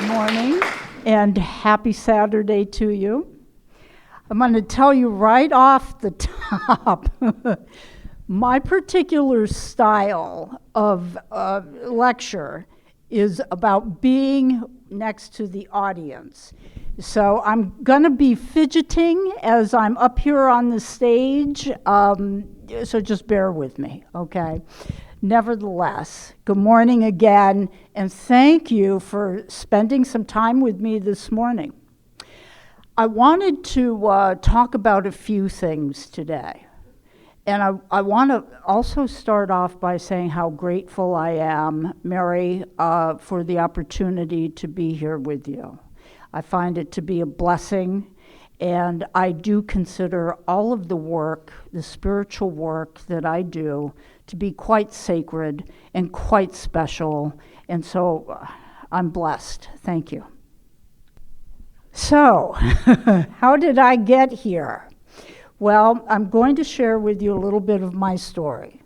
Good morning, and happy Saturday to you. I'm going to tell you right off the top, my particular style of lecture is about being next to the audience. So I'm going to be fidgeting as I'm up here on the stage, so just bear with me, okay? Nevertheless, good morning again, and thank you for spending some time with me this morning. I wanted to talk about a few things today. And I want to also start off by saying how grateful I am, Mary, for the opportunity to be here with you. I find it to be a blessing, and I do consider all of the work, the spiritual work that I do, to be quite sacred and quite special, and so I'm blessed. Thank you. So, how did I get here? Well, I'm going to share with you a little bit of my story.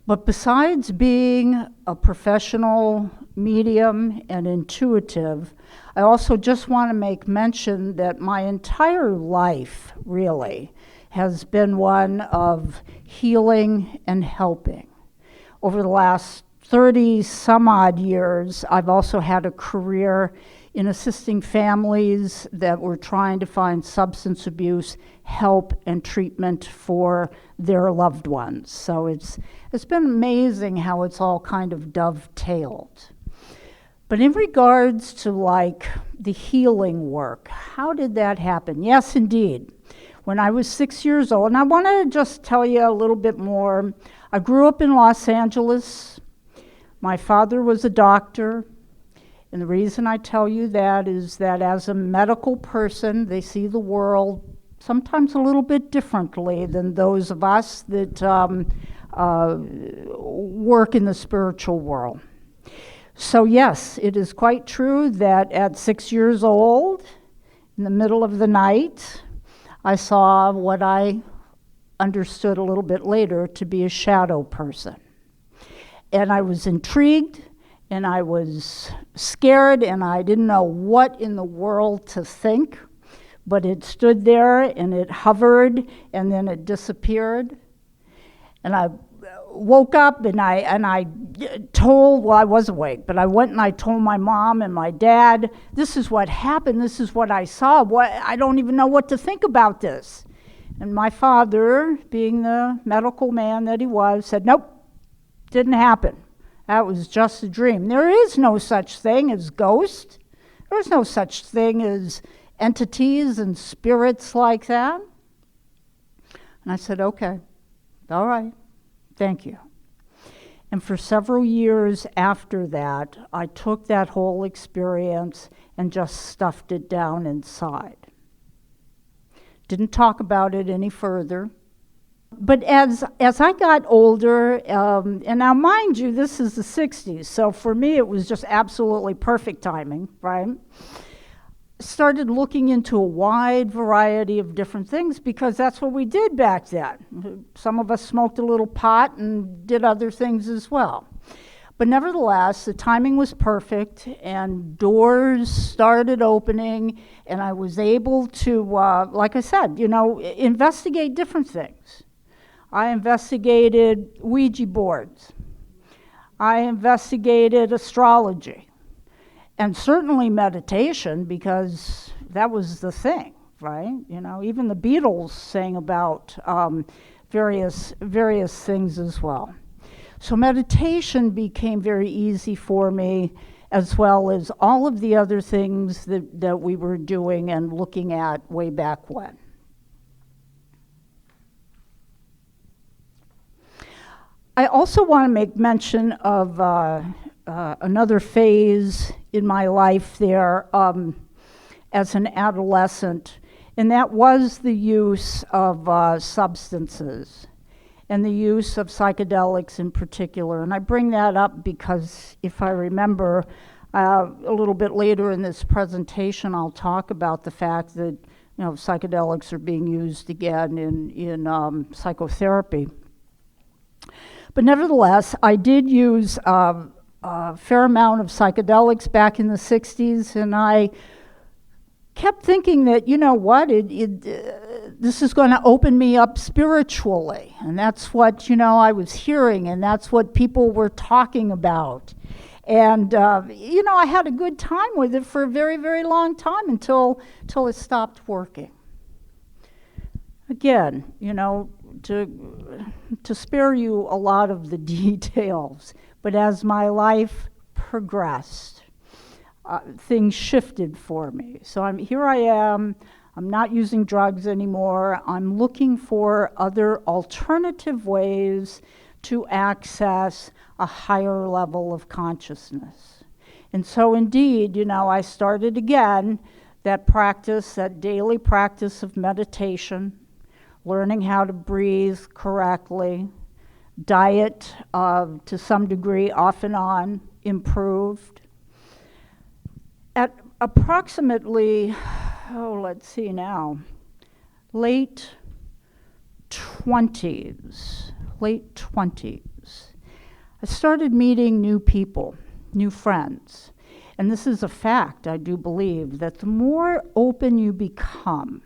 But besides being a professional medium and intuitive, I also just want to make mention that my entire life, really, has been one of healing and helping. Over the last 30 some odd years, I've also had a career in assisting families that were trying to find substance abuse help and treatment for their loved ones. So it's been amazing how it's all kind of dovetailed. But in regards to like the healing work, how did that happen? Yes, indeed. When I was 6 years old, and I want to just tell you a little bit more. I grew up in Los Angeles. My father was a doctor. And the reason I tell you that is that as a medical person, they see the world sometimes a little bit differently than those of us that work in the spiritual world. So yes, it is quite true that at 6 years old, in the middle of the night, I saw what I understood a little bit later to be a shadow person. And I was intrigued, and I was scared, and I didn't know what in the world to think, but it stood there, and it hovered, and then it disappeared. And I woke up, and I told, well, I was awake, but I went and I told my mom and my dad, this is what happened, this is what I saw, I don't even know what to think about this. And my father, being the medical man that he was, said, nope, didn't happen. That was just a dream. There is no such thing as ghosts. There is no such thing as entities and spirits like that. And I said, okay, all right, thank you. And for several years after that, I took that whole experience and just stuffed it down inside. Didn't talk about it any further. But as I got older, and now mind you, this is the 60s, so for me it was just absolutely perfect timing, right? Started looking into a wide variety of different things because that's what we did back then. Some of us smoked a little pot and did other things as well. But nevertheless, the timing was perfect, and doors started opening, and I was able to, like I said, investigate different things. I investigated Ouija boards. I investigated astrology. And certainly meditation, because that was the thing, right? Even the Beatles sang about various things as well. So meditation became very easy for me, as well as all of the other things that we were doing and looking at way back when. I also want to make mention of another phase in my life there as an adolescent, and that was the use of substances and the use of psychedelics in particular. And I bring that up because if I remember, a little bit later in this presentation, I'll talk about the fact that psychedelics are being used again in psychotherapy. But nevertheless, I did use a fair amount of psychedelics back in the 60s, and I kept thinking that, you know what, this is going to open me up spiritually. And that's what, I was hearing, and that's what people were talking about. And, I had a good time with it for a very, very long time until it stopped working. Again, to spare you a lot of the details, but as my life progressed, things shifted for me. So here I am, I'm not using drugs anymore, I'm looking for other alternative ways to access a higher level of consciousness. And so indeed, I started again that daily practice of meditation, learning how to breathe correctly, diet to some degree off and on improved. At approximately, late 20s, I started meeting new people, new friends. And this is a fact, I do believe, that the more open you become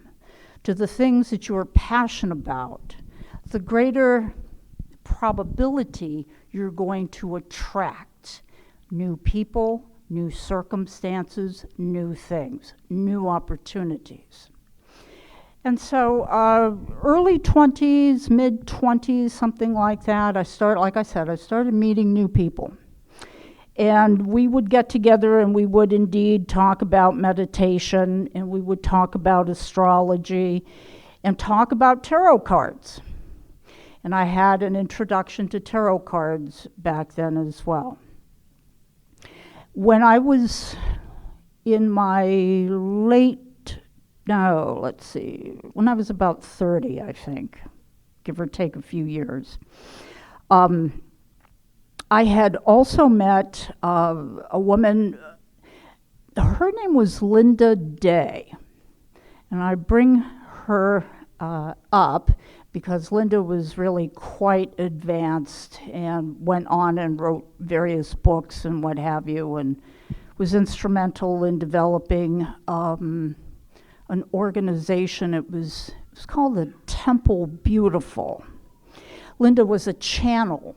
to the things that you are passionate about, the greater probability you're going to attract new people, new circumstances, new things, new opportunities. And so early 20s, mid 20s, something like that, I started meeting new people. And we would get together and we would indeed talk about meditation, and we would talk about astrology and talk about tarot cards. And I had an introduction to tarot cards back then as well. When I was in my when I was about 30, I think, give or take a few years, I had also met a woman, her name was Linda Day, and I bring her up because Linda was really quite advanced and went on and wrote various books and what have you, and was instrumental in developing an organization. It was called the Temple Beautiful. Linda was a channel,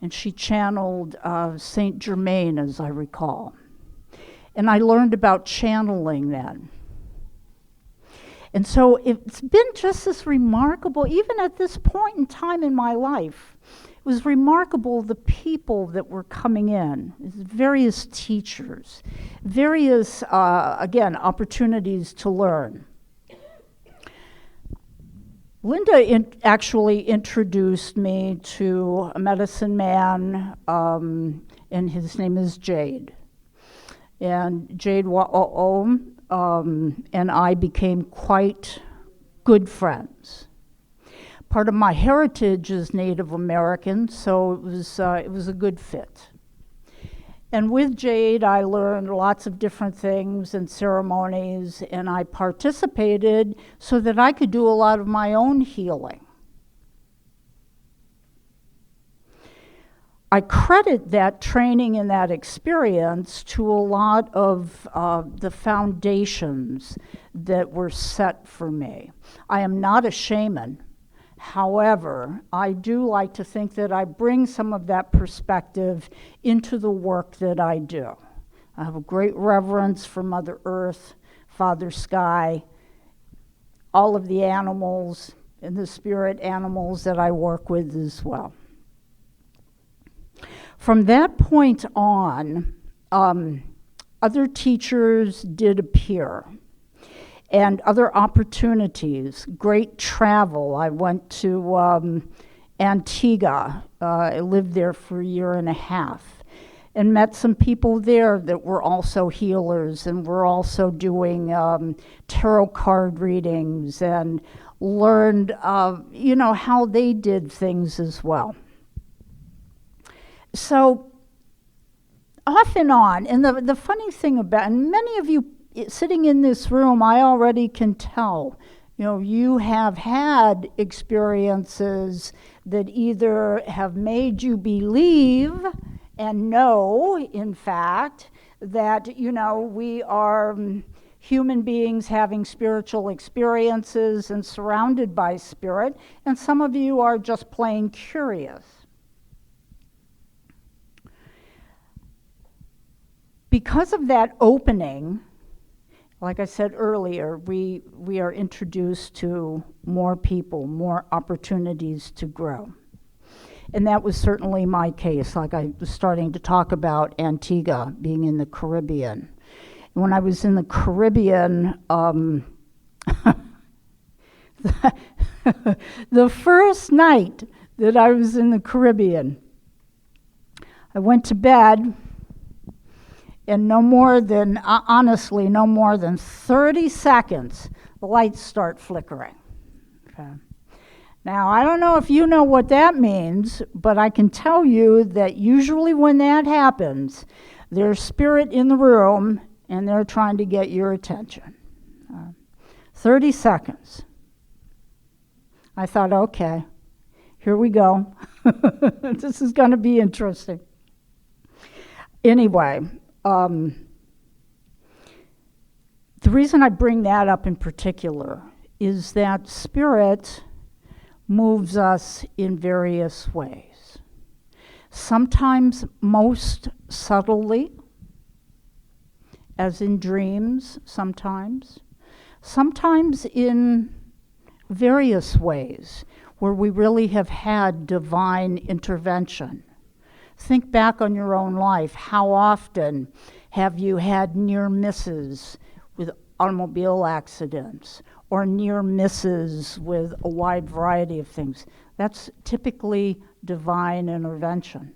and she channeled Saint Germain, as I recall. And I learned about channeling then. And so it's been just this remarkable, even at this point in time in my life, it was remarkable the people that were coming in, various teachers, various, opportunities to learn. Linda actually introduced me to a medicine man, and his name is Jade. And Jade and I became quite good friends. Part of my heritage is Native American, so it was a good fit. And with Jade, I learned lots of different things and ceremonies, and I participated so that I could do a lot of my own healing. I credit that training and that experience to a lot of the foundations that were set for me. I am not a shaman. However, I do like to think that I bring some of that perspective into the work that I do. I have a great reverence for Mother Earth, Father Sky, all of the animals and the spirit animals that I work with as well. From that point on, other teachers did appear, and other opportunities, great travel. I went to Antigua. I lived there for a year and a half, and met some people there that were also healers and were also doing tarot card readings, and learned, how they did things as well. So off and on, and the funny thing about, and many of you sitting in this room, I already can tell, you have had experiences that either have made you believe and know, in fact, that, we are human beings having spiritual experiences and surrounded by spirit, and some of you are just plain curious. Because of that opening, like I said earlier, we are introduced to more people, more opportunities to grow. And that was certainly my case, like I was starting to talk about Antigua, being in the Caribbean. When I was in the Caribbean, the first night that I was in the Caribbean, I went to bed, and honestly, no more than 30 seconds, the lights start flickering. Okay. Now, I don't know if you know what that means, but I can tell you that usually when that happens, there's spirit in the room, and they're trying to get your attention. 30 seconds. I thought, okay, here we go. This is going to be interesting. Anyway, the reason I bring that up in particular is that spirit moves us in various ways. Sometimes most subtly, as in dreams, sometimes in various ways where we really have had divine intervention. Think back on your own life. How often have you had near misses with automobile accidents or near misses with a wide variety of things? That's typically divine intervention.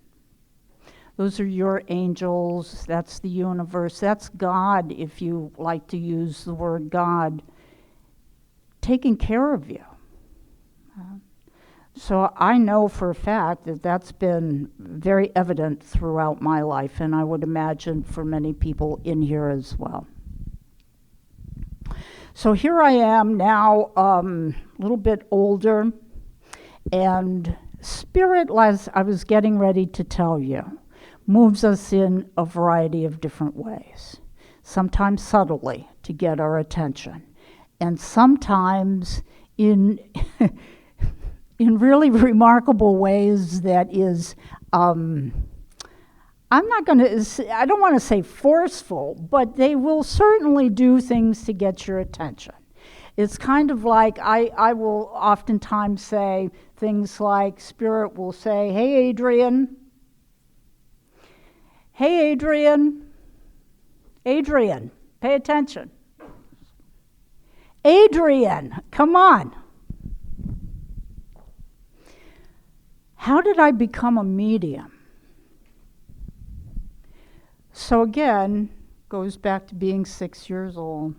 Those are your angels, that's the universe, that's God, if you like to use the word God, taking care of you. So I know for a fact that that's been very evident throughout my life, and I would imagine for many people in here as well. So here I am now, a little bit older, and spirit, as I was getting ready to tell you, moves us in a variety of different ways. Sometimes subtly to get our attention, and sometimes in in really remarkable ways that is, I don't want to say forceful, but they will certainly do things to get your attention. It's kind of like, I will oftentimes say things like, Spirit will say, hey, Adrienne. Hey, Adrienne. Adrienne, pay attention. Adrienne, come on. How did I become a medium? So again, goes back to being 6 years old.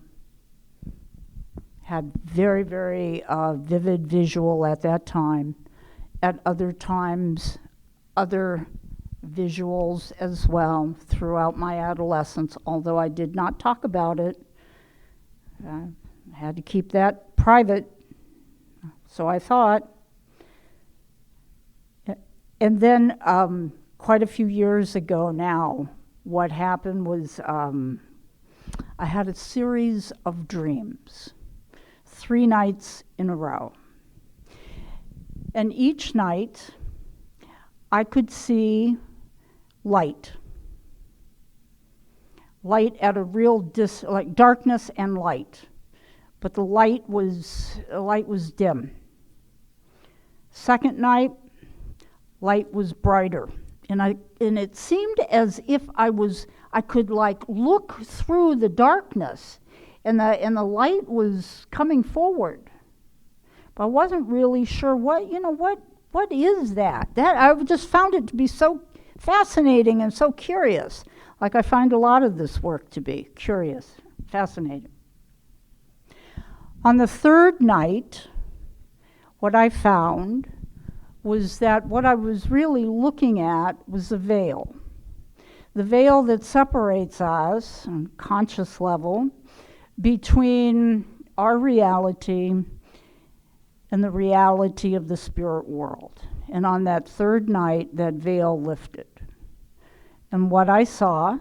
Had very, very vivid visual at that time. At other times, other visuals as well throughout my adolescence, although I did not talk about it. I had to keep that private, so I thought. And then quite a few years ago now, what happened was I had a series of dreams, 3 nights in a row. And each night, I could see light at a real like darkness and light, but the light was dim. Second night, light was brighter, and it seemed as if I could like look through the darkness, and the light was coming forward, but I wasn't really sure what is that. That I just found it to be so fascinating and so curious, like I find a lot of this work to be curious, fascinating. On the third night, what I found was that what I was really looking at was the veil that separates us on a conscious level between our reality and the reality of the spirit world. And on that third night, that veil lifted. And what I saw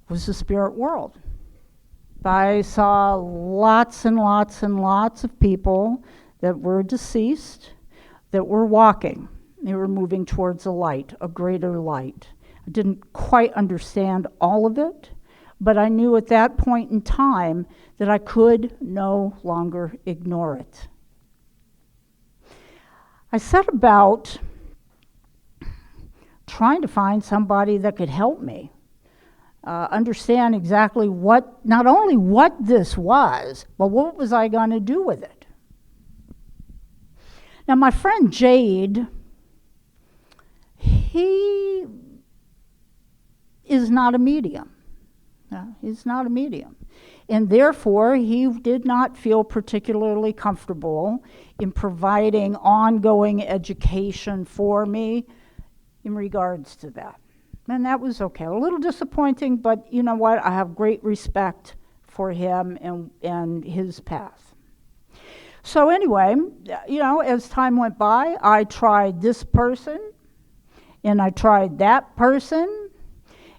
was the spirit world. I saw lots and lots and lots of people that were deceased, that were walking. They were moving towards a light, a greater light. I didn't quite understand all of it, but I knew at that point in time that I could no longer ignore it. I set about trying to find somebody that could help me understand exactly not only what this was, but what was I going to do with it. Now, my friend Jade, he is not a medium. He's not a medium. And therefore, he did not feel particularly comfortable in providing ongoing education for me in regards to that. And that was okay. A little disappointing, but you know what? I have great respect for him and his path. So anyway, as time went by, I tried this person, and I tried that person,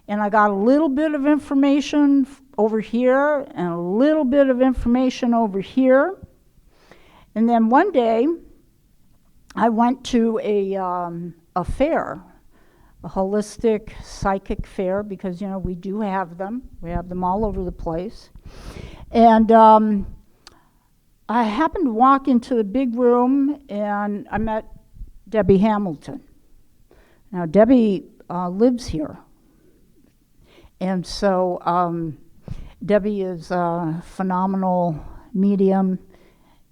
and I got a little bit of information over here and a little bit of information over here. And then one day, I went to a fair, a holistic psychic fair, because, we do have them. We have them all over the place. And I happened to walk into the big room, and I met Debbie Hamilton. Now, Debbie lives here. And so Debbie is a phenomenal medium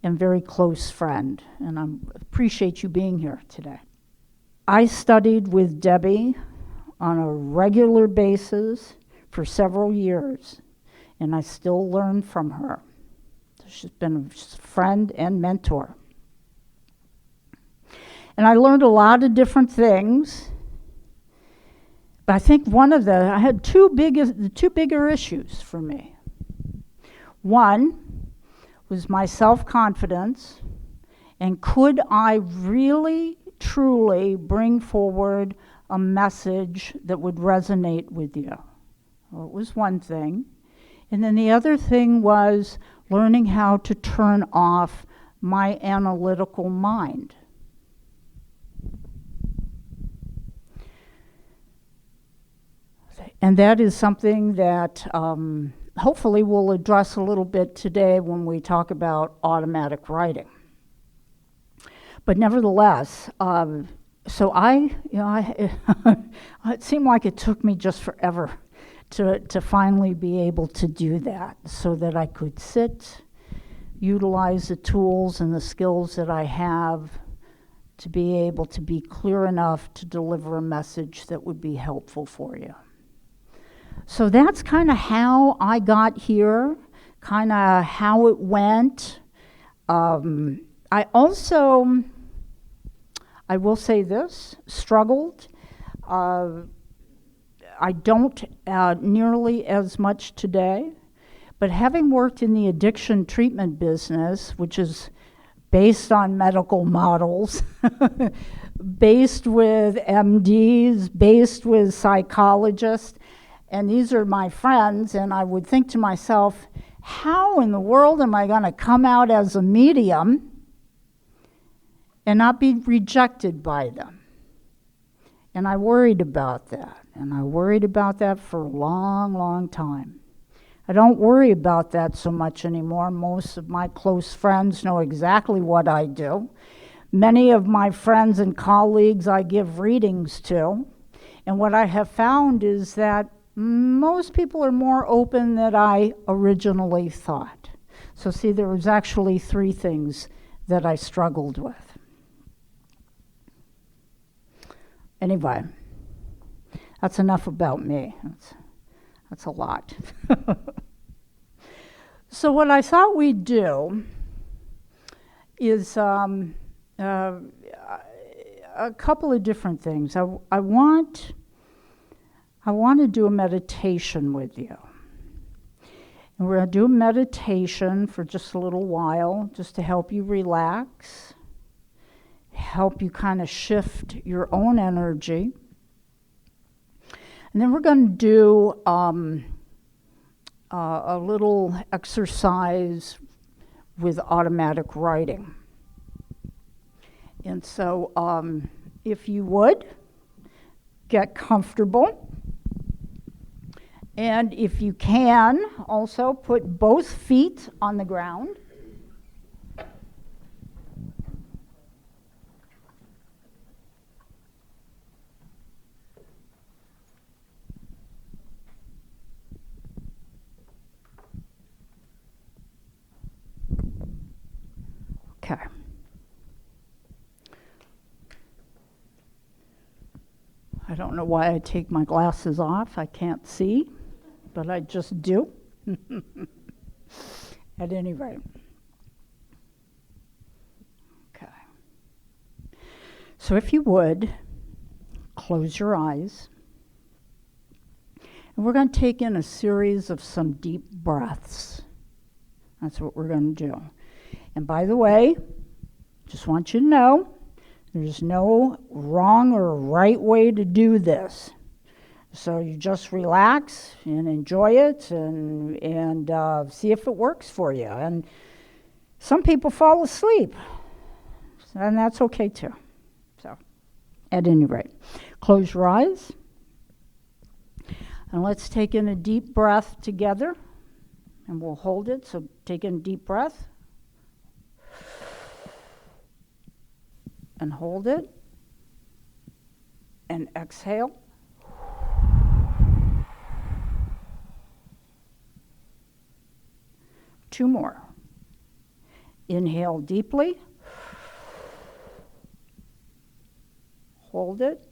and very close friend, and I appreciate you being here today. I studied with Debbie on a regular basis for several years, and I still learn from her. She's been a friend and mentor. And I learned a lot of different things. But I think I had two bigger issues for me. One was my self-confidence, and could I really, truly bring forward a message that would resonate with you? Well, it was one thing. And then the other thing was learning how to turn off my analytical mind. And that is something that hopefully we'll address a little bit today when we talk about automatic writing. But nevertheless, so it seemed like it took me just forever to finally be able to do that, so that I could sit, utilize the tools and the skills that I have to be able to be clear enough to deliver a message that would be helpful for you. So that's kind of how I got here, kind of how it went. I also, I will say this, struggled. I don't nearly as much today, but having worked in the addiction treatment business, which is based on medical models, based with MDs, based with psychologists, and these are my friends, and I would think to myself, how in the world am I going to come out as a medium and not be rejected by them? And I worried about that, and I worried about that for a long, long time. I don't worry about that so much anymore. Most of my close friends know exactly what I do. Many of my friends and colleagues I give readings to, and what I have found is that most people are more open than I originally thought. So see, there was actually 3 things that I struggled with. Anyway, that's enough about me. That's a lot. So what I thought we'd do is a couple of different things. I want to do a meditation with you. And we're going to do a meditation for just a little while, just to help you relax, help you kind of shift your own energy. And then we're going to do a little exercise with automatic writing. And so if you would, get comfortable. And if you can, also put both feet on the ground. Okay. I don't know why I take my glasses off. I can't see, but I just do. At any rate. Okay. So if you would, close your eyes. And we're going to take in a series of some deep breaths. That's what we're going to do. And by the way, just want you to know, there's no wrong or right way to do this. So you just relax and enjoy it and see if it works for you. And some people fall asleep, and that's okay too. So at any rate, close your eyes. And let's take in a deep breath together. And we'll hold it. So take in a deep breath. And hold it. And exhale. Two more. Inhale deeply. Hold it.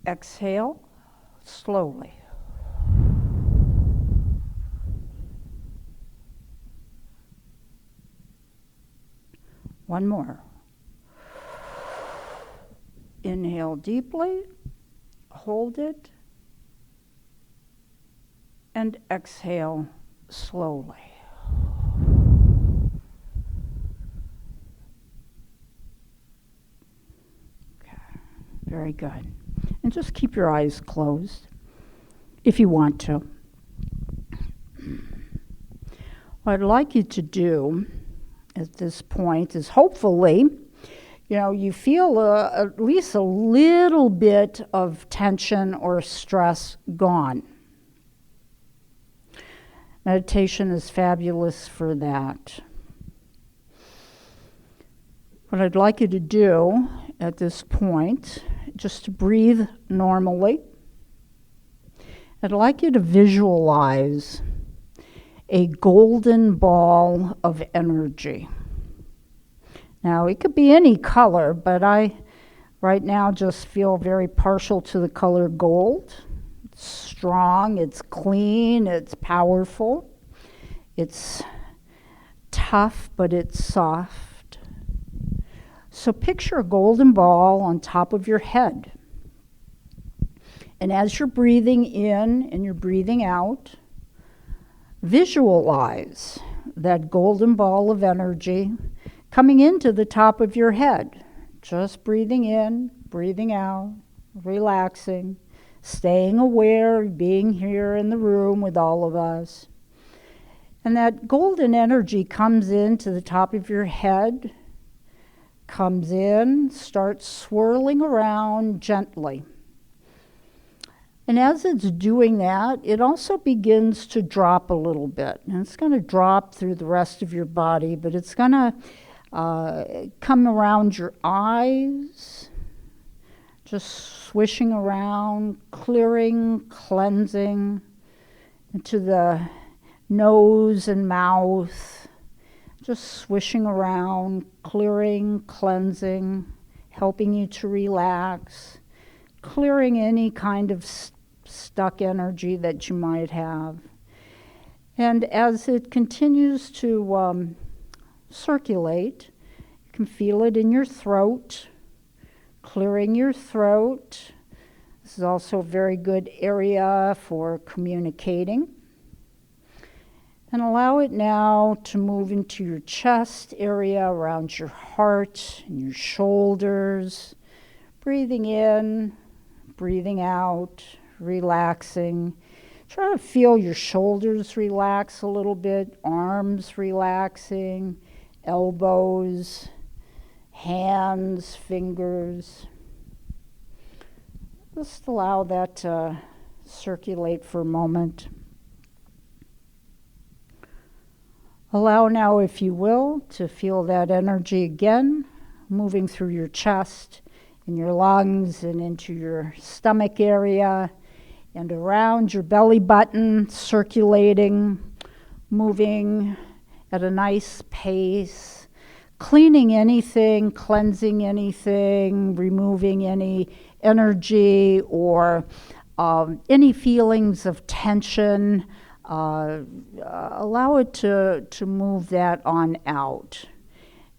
Exhale slowly. One more. Inhale deeply, hold it, and exhale slowly. Okay, very good. And just keep your eyes closed if you want to. What I'd like you to do at this point is hopefully, you feel at least a little bit of tension or stress gone. Meditation is fabulous for that. What I'd like you to do at this point, just to breathe normally, I'd like you to visualize a golden ball of energy. Now, it could be any color, but I right now just feel very partial to the color gold. It's strong, it's clean, it's powerful. It's tough, but it's soft. So picture a golden ball on top of your head. And as you're breathing in and you're breathing out, visualize that golden ball of energy coming into the top of your head. Just breathing in, breathing out, relaxing, staying aware, being here in the room with all of us. And that golden energy comes into the top of your head, comes in, starts swirling around gently. And as it's doing that, it also begins to drop a little bit. And it's going to drop through the rest of your body, but it's going to come around your eyes, just swishing around, clearing, cleansing into the nose and mouth, just swishing around, clearing, cleansing, helping you to relax, clearing any kind of stuck energy that you might have. And as it continues to circulate, you can feel it in your throat, clearing your throat. This is also a very good area for communicating. And allow it now to move into your chest area, around your heart and your shoulders. Breathing in breathing out, relaxing. Try to feel your shoulders relax a little bit, arms relaxing, elbows, hands, fingers. Just allow that to circulate for a moment. Allow now, if you will, to feel that energy again, moving through your chest, in your lungs, and into your stomach area, and around your belly button, circulating, moving at a nice pace, cleaning anything, cleansing anything, removing any energy or any feelings of tension. Allow it to move that on out.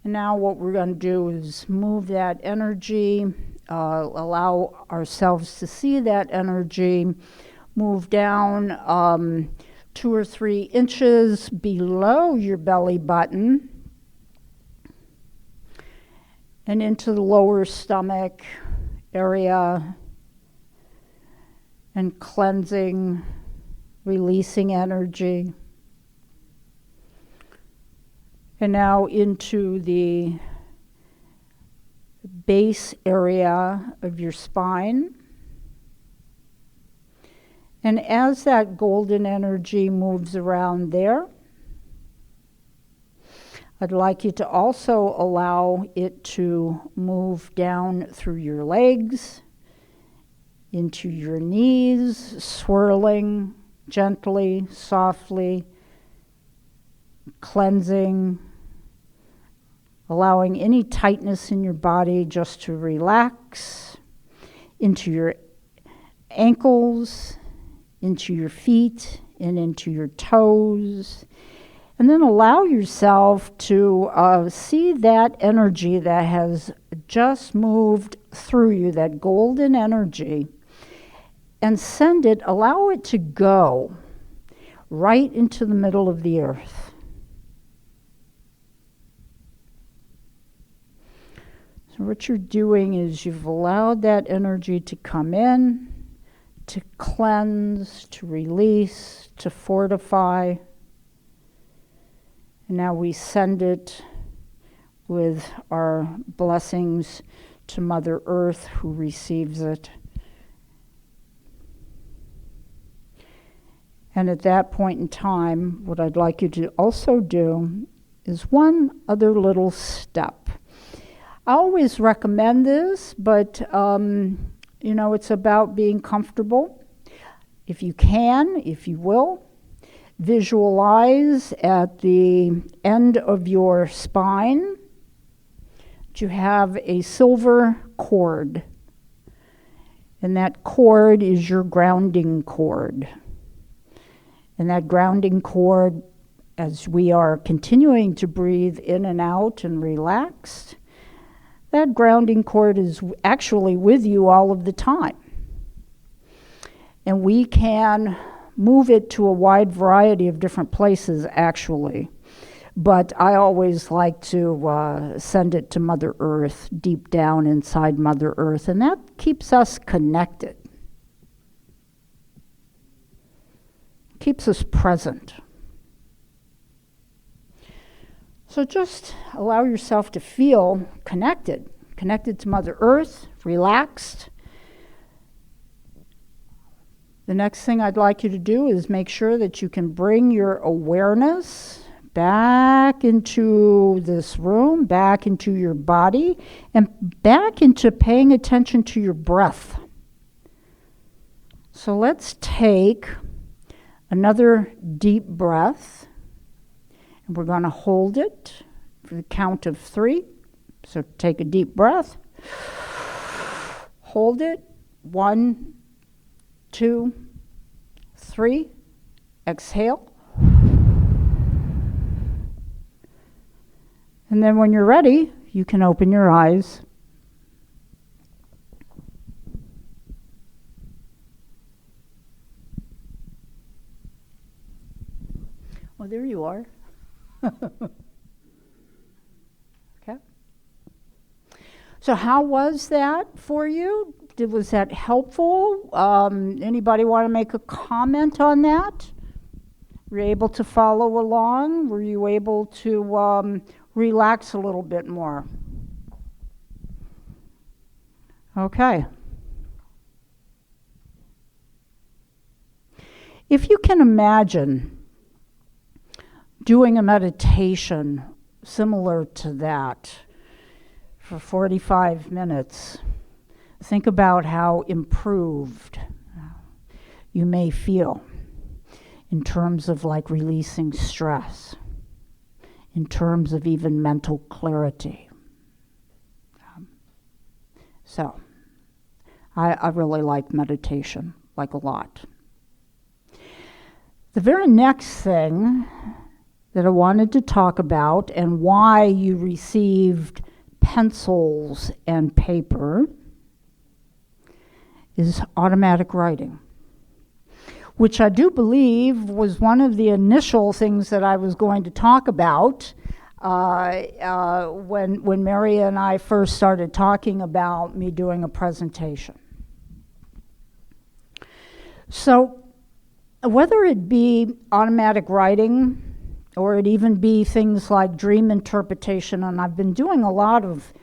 And now what we're going to do is move that energy, allow ourselves to see that energy move down 2 or 3 inches below your belly button and into the lower stomach area, and cleansing, releasing energy. And now into the base area of your spine. And as that golden energy moves around there, I'd like you to also allow it to move down through your legs, into your knees, swirling gently, softly, cleansing, allowing any tightness in your body just to relax, into your ankles, into your feet, and into your toes. And then allow yourself to see that energy that has just moved through you, that golden energy, and send it, allow it to go right into the middle of the earth. So what you're doing is you've allowed that energy to come in, to cleanse, to release, to fortify. And now we send it with our blessings to Mother Earth, who receives it. And at that point in time, what I'd like you to also do is one other little step. I always recommend this, but it's about being comfortable. If you can, if you will, visualize at the end of your spine that you have a silver cord. And that cord is your grounding cord. And that grounding cord, as we are continuing to breathe in and out and relaxed, that grounding cord is actually with you all of the time. And we can move it to a wide variety of different places, actually. But I always like to send it to Mother Earth, deep down inside Mother Earth, and that keeps us connected. Keeps us present. So just allow yourself to feel connected to Mother Earth, relaxed. The next thing I'd like you to do is make sure that you can bring your awareness back into this room, back into your body, and back into paying attention to your breath. So let's take another deep breath, and we're going to hold it for the count of 3. So take a deep breath, hold it, 1, 2, 3, exhale. And then when you're ready, you can open your eyes. Well, there you are. Okay. So how was that for you? Was that helpful? Anybody want to make a comment on that? Were you able to follow along? Were you able to relax a little bit more? Okay. If you can imagine doing a meditation similar to that for 45 minutes, think about how improved you may feel in terms of like releasing stress, in terms of even mental clarity. So, I really like meditation, like a lot. The very next thing that I wanted to talk about and why you received pencils and paper is automatic writing, which I do believe was one of the initial things that I was going to talk about when Mary and I first started talking about me doing a presentation. So whether it be automatic writing or it even be things like dream interpretation, and I've been doing a lot of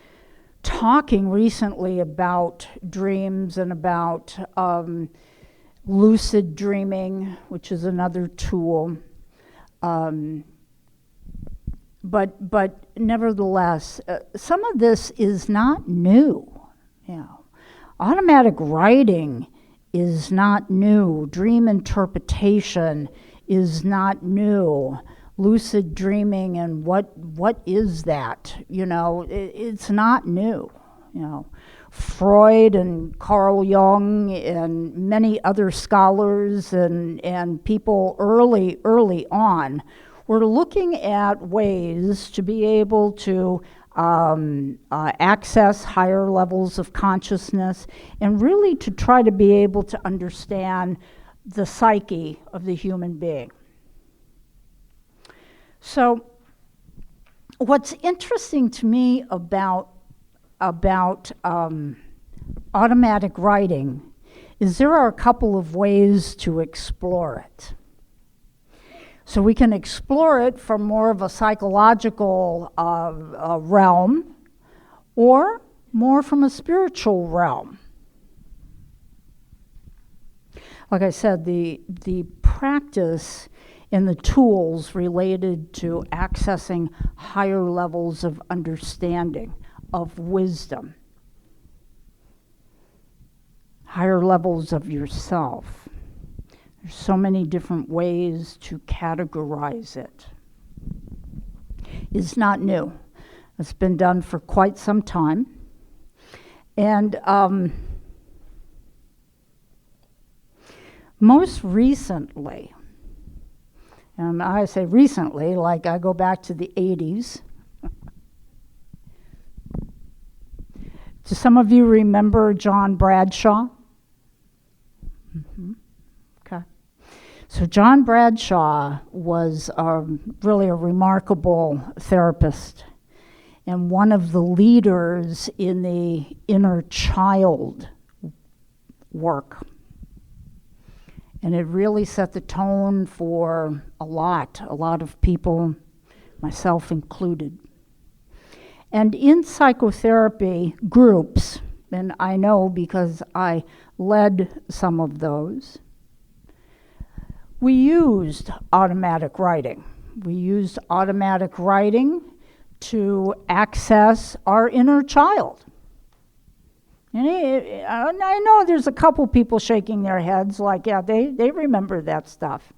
talking recently about dreams and about lucid dreaming, which is another tool. But nevertheless, some of this is not new. You know, automatic writing is not new. Dream interpretation is not new. Lucid dreaming and what is that? You know, it's not new. You know, Freud and Carl Jung and many other scholars and people early on were looking at ways to be able to access higher levels of consciousness and really to try to be able to understand the psyche of the human being. So what's interesting to me about automatic writing is there are a couple of ways to explore it. So we can explore it from more of a psychological realm or more from a spiritual realm. Like I said, the practice and the tools related to accessing higher levels of understanding, of wisdom, higher levels of yourself. There's so many different ways to categorize it. It's not new. It's been done for quite some time. And most recently, and I say recently, like I go back to the 80s. Do some of you remember John Bradshaw? Mm-hmm. Okay. So John Bradshaw was really a remarkable therapist and one of the leaders in the inner child work. And it really set the tone for a lot of people, myself included. And in psychotherapy groups, and I know because I led some of those, we used automatic writing. We used automatic writing to access our inner child. And I know there's a couple people shaking their heads like, yeah, they remember that stuff.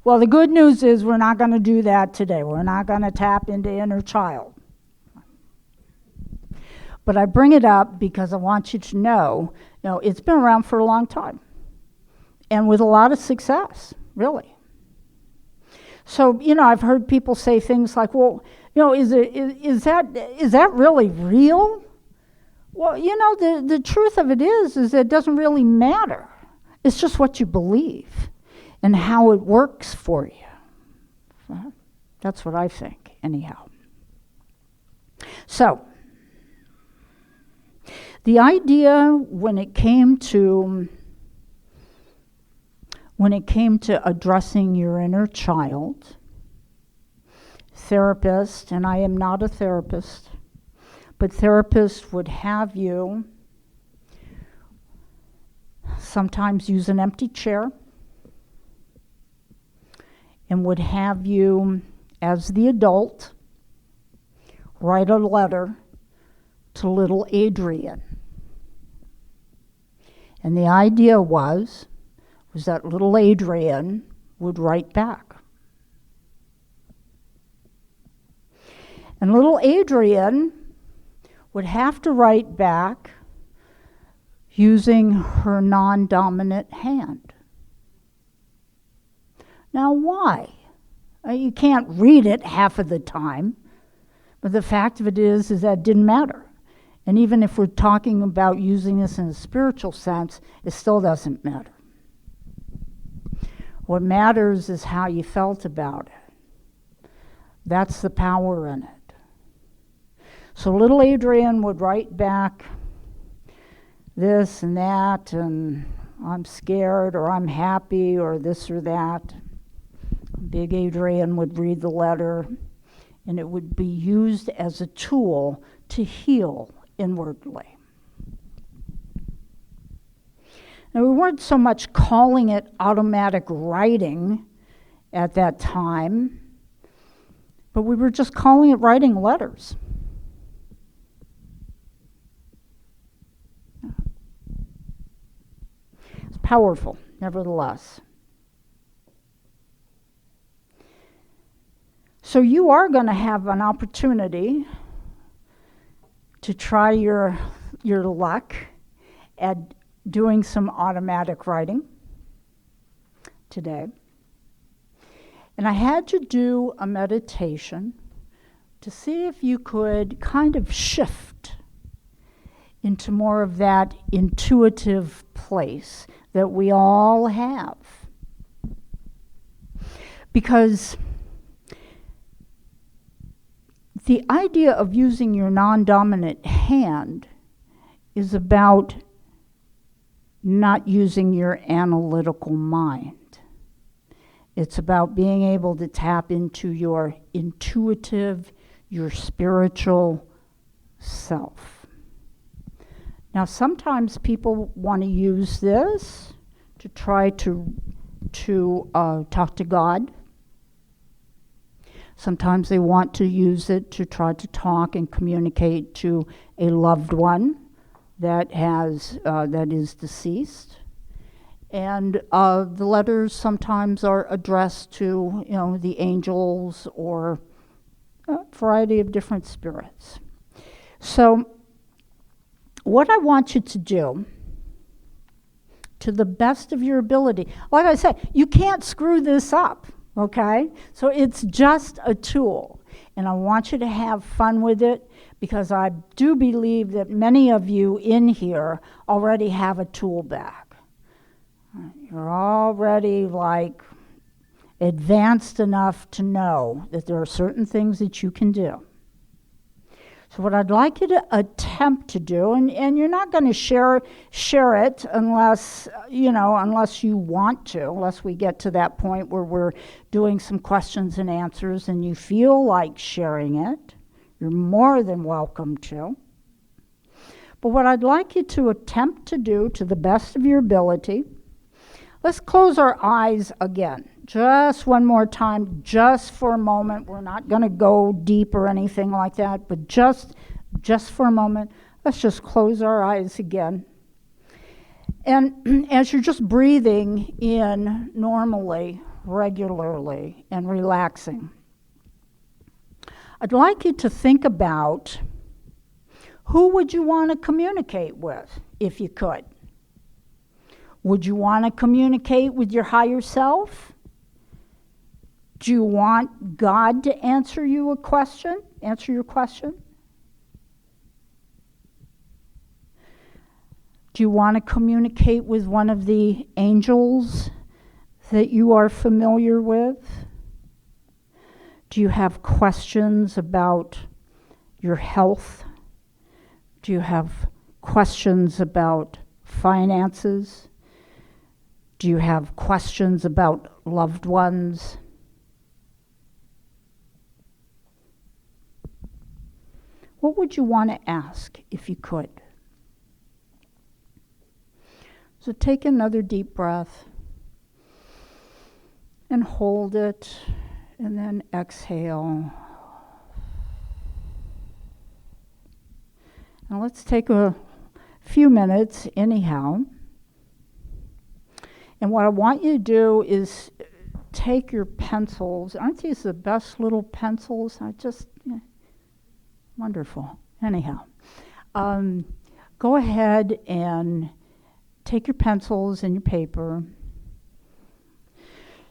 Well, the good news is we're not going to do that today. We're not going to tap into inner child. But I bring it up because I want you to know, it's been around for a long time. And with a lot of success, really. So, I've heard people say things like, well, is that really real? Well, the truth of it is it doesn't really matter. It's just what you believe and how it works for you. That's what I think, anyhow. So, The idea when it came to addressing your inner child, therapist, and I am not a therapist, but therapists would have you sometimes use an empty chair and would have you, as the adult, write a letter to little Adrienne. And the idea was that little Adrienne would write back. And little Adrienne would have to write back using her non-dominant hand. Now, why? You can't read it half of the time, but the fact of it is that it didn't matter. And even if we're talking about using this in a spiritual sense, it still doesn't matter. What matters is how you felt about it. That's the power in it. So little Adrienne would write back this and that, and I'm scared, or I'm happy, or this or that. Big Adrienne would read the letter, and it would be used as a tool to heal inwardly. Now, we weren't so much calling it automatic writing at that time, but we were just calling it writing letters. It's powerful, nevertheless. So you are going to have an opportunity to try your luck at doing some automatic writing today. And I had you do a meditation to see if you could kind of shift into more of that intuitive place that we all have. Because the idea of using your non-dominant hand is about not using your analytical mind. It's about being able to tap into your intuitive, your spiritual self. Now, sometimes people want to use this to try to talk to God. Sometimes they want to use it to try to talk and communicate to a loved one that is deceased. And the letters sometimes are addressed to, the angels or a variety of different spirits. So what I want you to do, to the best of your ability, like I said, you can't screw this up, okay? So it's just a tool. And I want you to have fun with it, because I do believe that many of you in here already have a tool bag. You're already advanced enough to know that there are certain things that you can do. So what I'd like you to attempt to do, and you're not going to share it unless you want to, unless we get to that point where we're doing some questions and answers and you feel like sharing it. You're more than welcome to. But what I'd like you to attempt to do, to the best of your ability, let's close our eyes again. Just one more time, just for a moment. We're not going to go deep or anything like that, but just for a moment, let's just close our eyes again. And as you're just breathing in normally, regularly, and relaxing, I'd like you to think about who would you want to communicate with if you could. Would you want to communicate with your higher self? Do you want God to answer your question? Do you want to communicate with one of the angels that you are familiar with? Do you have questions about your health? Do you have questions about finances? Do you have questions about loved ones? What would you want to ask if you could? So take another deep breath and hold it, and then exhale. Now let's take a few minutes anyhow. And what I want you to do is take your pencils. Aren't these the best little pencils? Wonderful. Anyhow, go ahead and take your pencils and your paper.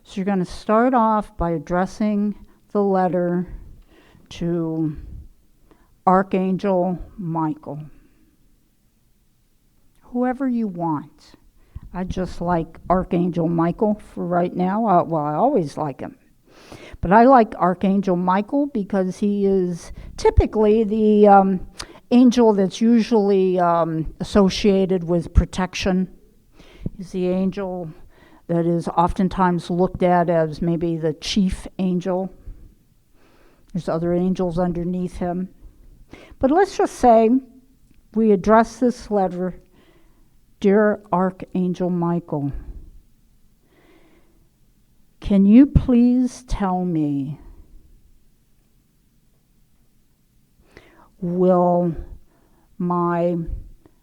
So you're going to start off by addressing the letter to Archangel Michael. Whoever you want. I just like Archangel Michael for right now. I always like him. But I like Archangel Michael because he is typically the angel that's usually associated with protection. He's the angel that is oftentimes looked at as maybe the chief angel. There's other angels underneath him. But let's just say we address this letter, Dear Archangel Michael, can you please tell me, will my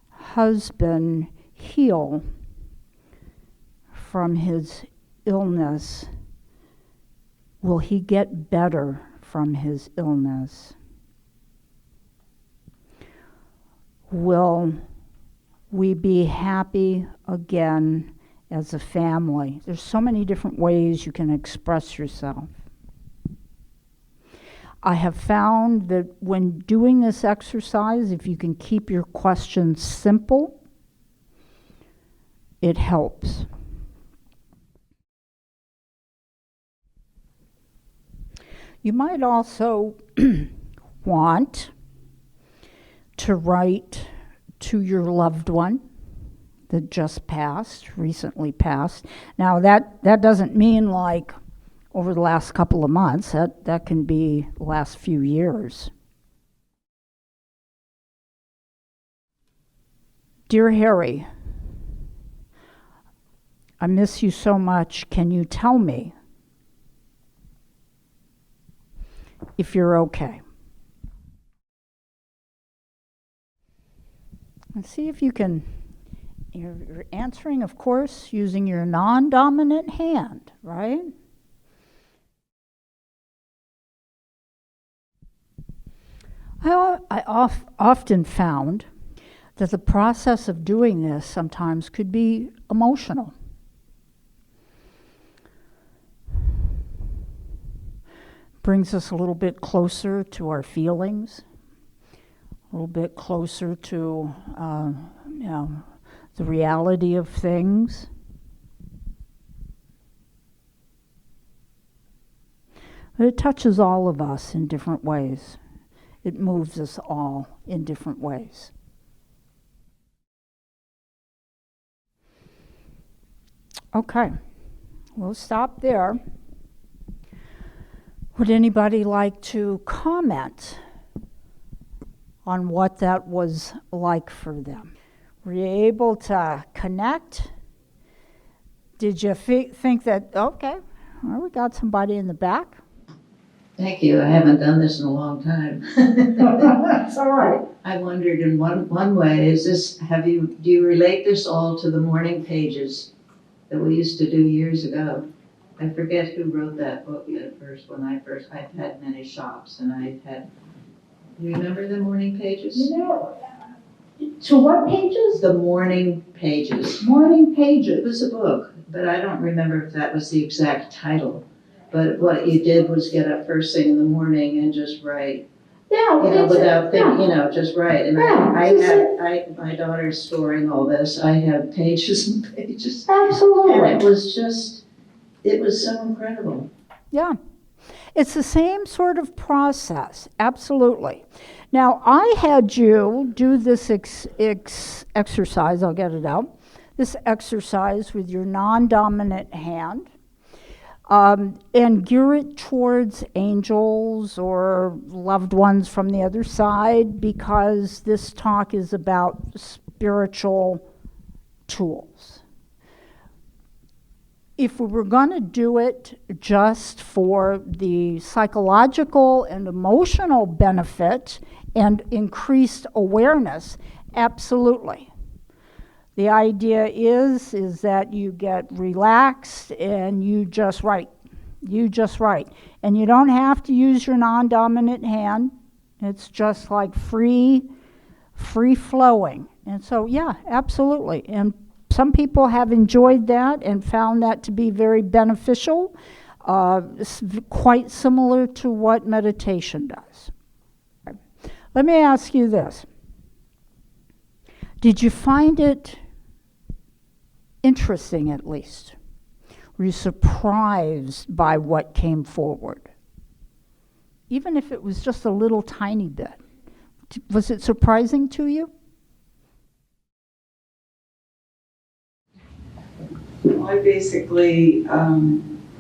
husband heal from his illness? Will he get better from his illness? Will we be happy again as a family? There's so many different ways you can express yourself. I have found that when doing this exercise, if you can keep your questions simple, it helps. You might also want to write to your loved one that just passed, recently passed. Now that doesn't mean like over the last couple of months. That can be the last few years. Dear Harry, I miss you so much. Can you tell me if you're okay? And see if you can, you're answering, of course, using your non-dominant hand, right? I often found that the process of doing this sometimes could be emotional. Brings us a little bit closer to our feelings, a little bit closer to the reality of things. But it touches all of us in different ways. It moves us all in different ways. Okay, we'll stop there. Would anybody like to comment on what that was like for them? Were you able to connect? Did you think that, okay, well, we got somebody in the back? Thank you. I haven't done this in a long time. That's all right. I wondered in one way, do you relate this all to the morning pages that we used to do years ago? I forget who wrote that book at first. I've had many shops, and do you remember the morning pages? To what pages? The morning pages. Morning pages. It was a book, but I don't remember if that was the exact title. But what you did was get up first thing in the morning and just write. Without thinking, just write. And my daughter's storing all this. I have pages and pages. Absolutely. And it was so incredible. Yeah. It's the same sort of process, absolutely. Now, I had you do this exercise, I'll get it out, this exercise with your non-dominant hand, and gear it towards angels or loved ones from the other side, because this talk is about spiritual tools. If we were going to do it just for the psychological and emotional benefit and increased awareness, absolutely. The idea is that you get relaxed and you just write. You just write. And you don't have to use your non-dominant hand. It's just like free flowing. And so, yeah, absolutely. And some people have enjoyed that and found that to be very beneficial, quite similar to what meditation does. Okay. Let me ask you this. Did you find it interesting, at least? Were you surprised by what came forward? Even if it was just a little tiny bit. Was it surprising to you? Well, I basically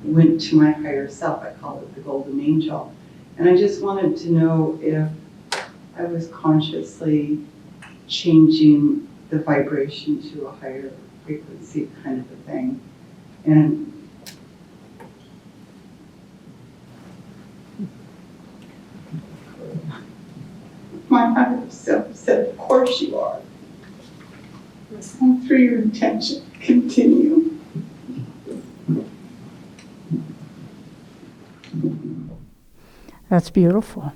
went to my higher self. I call it the golden angel. And I just wanted to know if I was consciously changing the vibration to a higher frequency kind of a thing. And my higher self said, of course you are. And through your intention, continue. That's beautiful.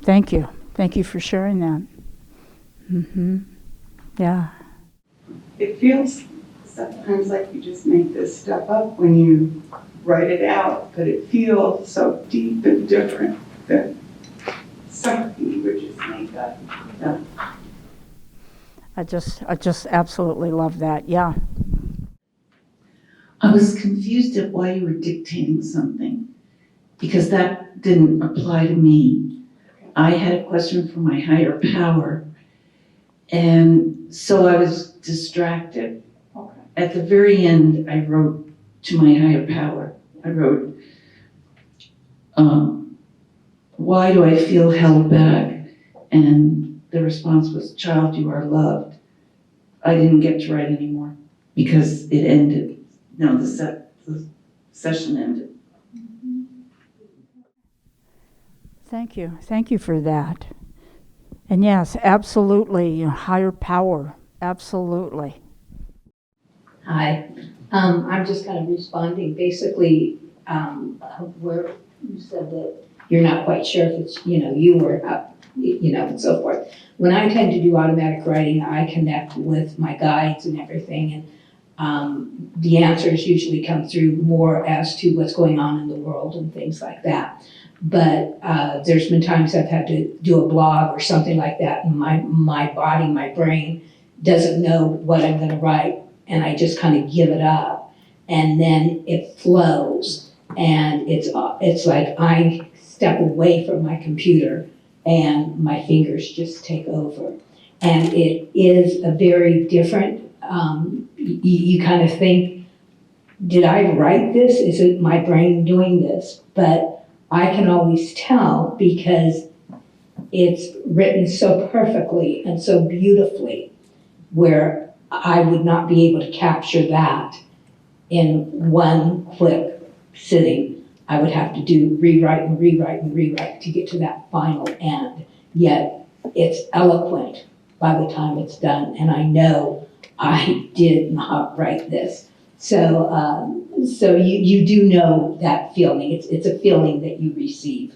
Thank you. Thank you for sharing that. Mm-hmm. Yeah. It feels sometimes like you just make this stuff up when you write it out, but it feels so deep and different than something you would just make up. Yeah. I just absolutely love that. Yeah. I was confused at why you were dictating something, because that didn't apply to me. I had a question for my higher power, and so I was distracted. Okay. At the very end, I wrote to my higher power. I wrote, why do I feel held back? And the response was, child, you are loved. I didn't get to write anymore because it ended. No, the session ended. Thank you. Thank you for that. And yes, absolutely, higher power. Absolutely. Hi. I'm just kind of responding. Basically, where you said that you're not quite sure if it's, you or up, and so forth. When I tend to do automatic writing, I connect with my guides and everything, and the answers usually come through more as to what's going on in the world and things like that. But there's been times I've had to do a blog or something like that, and my body, my brain doesn't know what I'm going to write, and I just kind of give it up, and then it flows, and it's like I step away from my computer, and my fingers just take over, and it is a very different. You kind of think, did I write this? Is it my brain doing this? But I can always tell because it's written so perfectly and so beautifully, where I would not be able to capture that in one quick sitting. I would have to rewrite and rewrite and rewrite to get to that final end. Yet it's eloquent by the time it's done, and I know I did not write this. So you do know that feeling. It's a feeling that you receive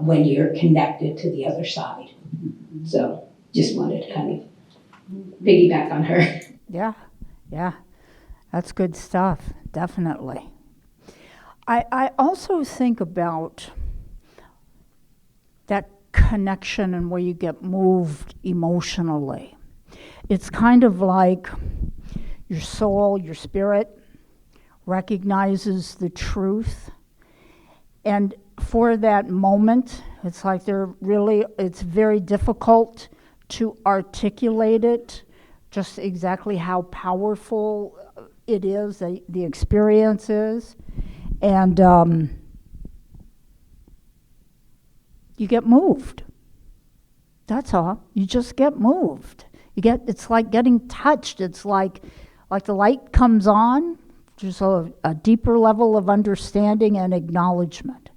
when you're connected to the other side. So just wanted to kind of piggyback on her. Yeah. That's good stuff, definitely. I also think about that connection and where you get moved emotionally. It's kind of like your soul, your spirit recognizes the truth, and for that moment, it's like it's very difficult to articulate it, just exactly how powerful it is, the experience is. And you get moved. That's all. You just get moved. It's like getting touched. It's like the light comes on, just a deeper level of understanding and acknowledgement.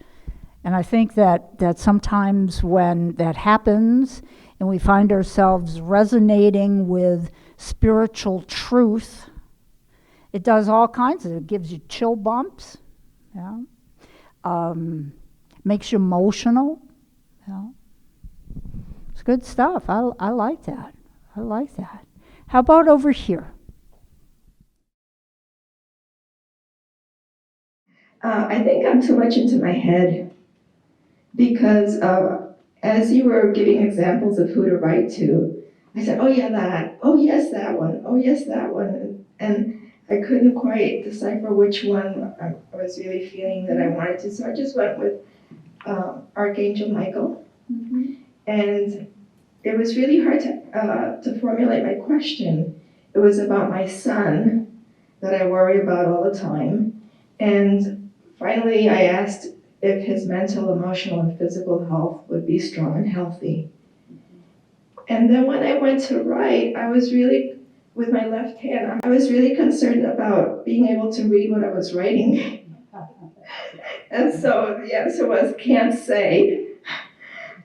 And I think that sometimes when that happens and we find ourselves resonating with spiritual truth, it does all kinds of, it gives you chill bumps, makes you emotional, It's good stuff. I like that. I like that. How about over here? I think I'm too much into my head because as you were giving examples of who to write to, I said, oh yeah, that. Oh yes, that one. Oh yes, that one. And I couldn't quite decipher which one I was really feeling that I wanted to. So I just went with Archangel Michael. Mm-hmm. And it was really hard to formulate my question. It was about my son that I worry about all the time. And finally, I asked if his mental, emotional, and physical health would be strong and healthy. And then when I went to write, I was really, with my left hand, I was really concerned about being able to read what I was writing. And so the answer was, can't say.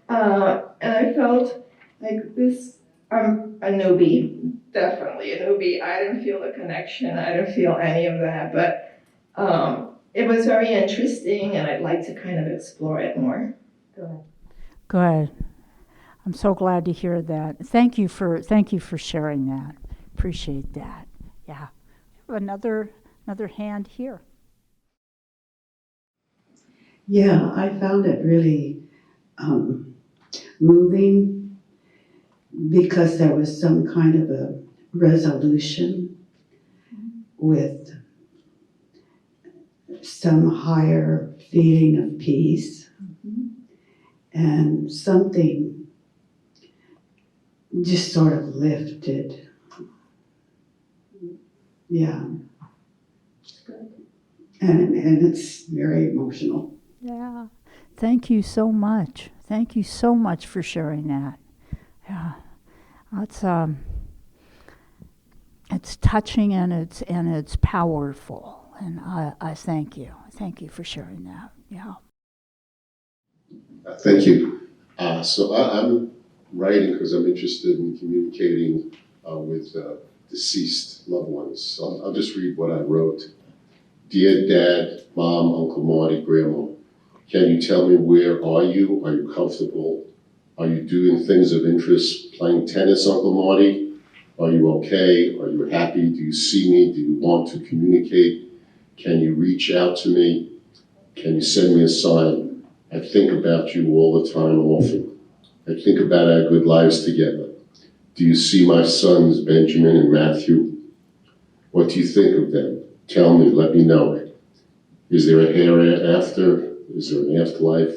And I felt like this, I'm a newbie, definitely a newbie. I didn't feel the connection. I didn't feel any of that, but it was very interesting, and I'd like to kind of explore it more. Good. I'm so glad to hear that. Thank you for sharing that. Appreciate that. Yeah. Another hand here. Yeah, I found it really moving because there was some kind of a resolution with some higher feeling of peace, and something just sort of lifted. Yeah. And it's very emotional. Yeah. Thank you so much. Thank you so much for sharing that. Yeah. It's touching and it's powerful. And I thank you. Thank you for sharing that. Yeah. Thank you. So I'm writing because I'm interested in communicating with deceased loved ones. So I'll just read what I wrote. Dear Dad, Mom, Uncle Marty, Grandma, can you tell me where are you? Are you comfortable? Are you doing things of interest? Playing tennis, Uncle Marty? Are you okay? Are you happy? Do you see me? Do you want to communicate? Can you reach out to me? Can you send me a sign? I think about you all the time, often. I think about our good lives together. Do you see my sons, Benjamin and Matthew? What do you think of them? Tell me, let me know. Is there a hereafter? Is there an afterlife?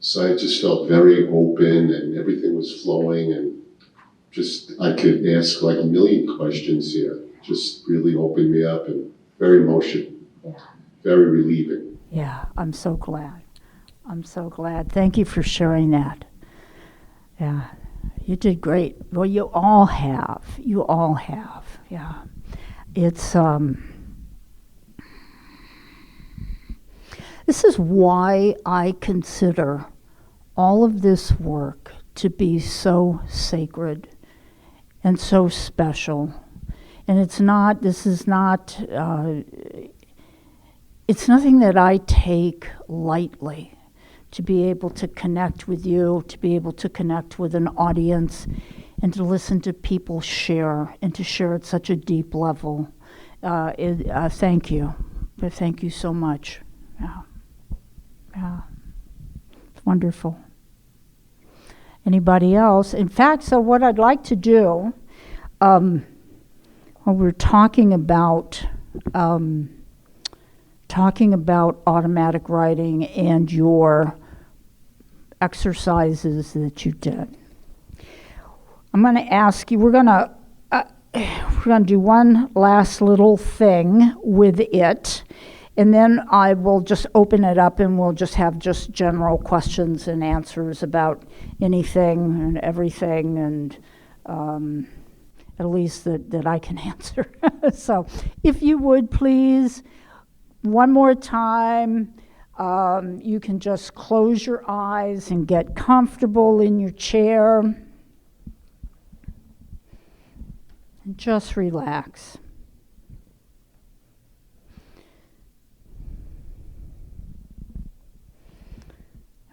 So I just felt very open and everything was flowing, and just I could ask like a million questions here. Just really opened me up and very emotional. Yeah. Very relieving. Yeah, I'm so glad. I'm so glad. Thank you for sharing that. Yeah, you did great. Well, you all have. You all have. Yeah. It's, this is why I consider all of this work to be so sacred and so special. And it's not, this is not, it's nothing that I take lightly. To be able to connect with you, to be able to connect with an audience, and to listen to people share, and to share at such a deep level. Thank you. Thank you so much. Yeah. Yeah. It's wonderful. Anybody else? In fact, so what I'd like to do, when we're talking about talking about automatic writing and your exercises that you did. I'm going to ask you, we're going to do one last little thing with it, and then I will just open it up and we'll just have just general questions and answers about anything and everything, and at least that I can answer. So if you would please, one more time, you can just close your eyes and get comfortable in your chair. And just relax.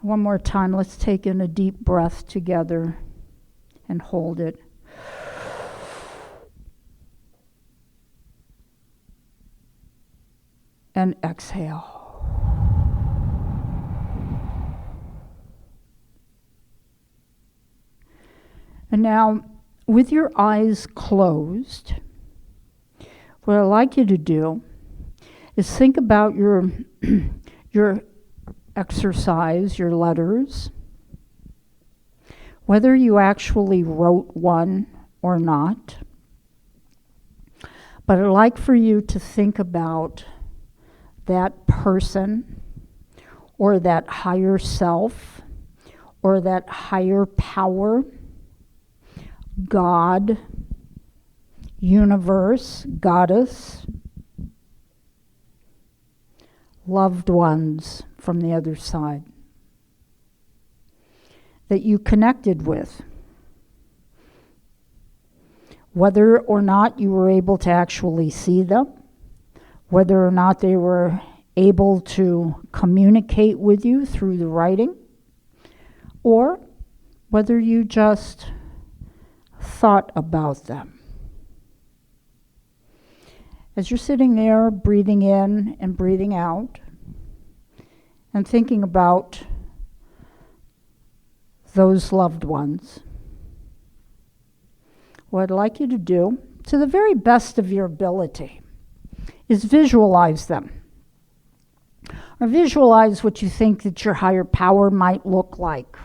One more time, let's take in a deep breath together and hold it. And exhale. And now, with your eyes closed, what I'd like you to do is think about your exercise, your letters, whether you actually wrote one or not. But I'd like for you to think about that person or that higher self or that higher power, God, universe, goddess, loved ones from the other side that you connected with. Whether or not you were able to actually see them, whether or not they were able to communicate with you through the writing, or whether you just thought about them. As you're sitting there, breathing in and breathing out, and thinking about those loved ones, what I'd like you to do, to the very best of your ability, is visualize them. Or visualize what you think that your higher power might look like.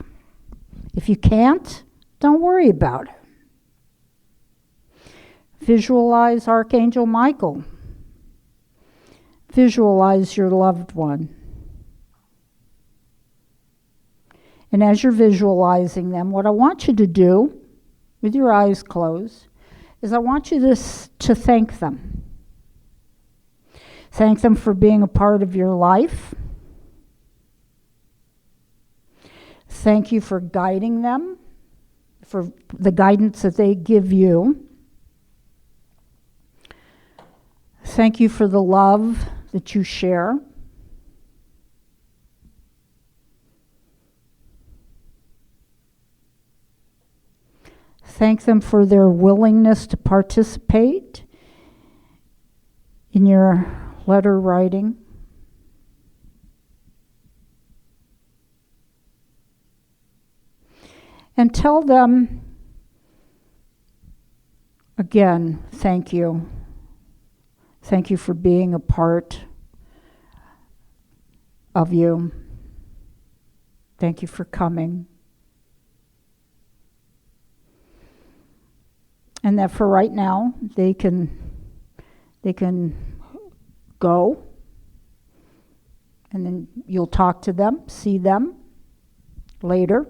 If you can't, don't worry about it. Visualize Archangel Michael. Visualize your loved one. And as you're visualizing them, what I want you to do, with your eyes closed, is I want you to thank them. Thank them for being a part of your life. Thank you for guiding them, for the guidance that they give you. Thank you for the love that you share. Thank them for their willingness to participate in your letter writing. And tell them, again, thank you. Thank you for being a part of you. Thank you for coming. And that for right now, they can go, and then you'll talk to them, see them later.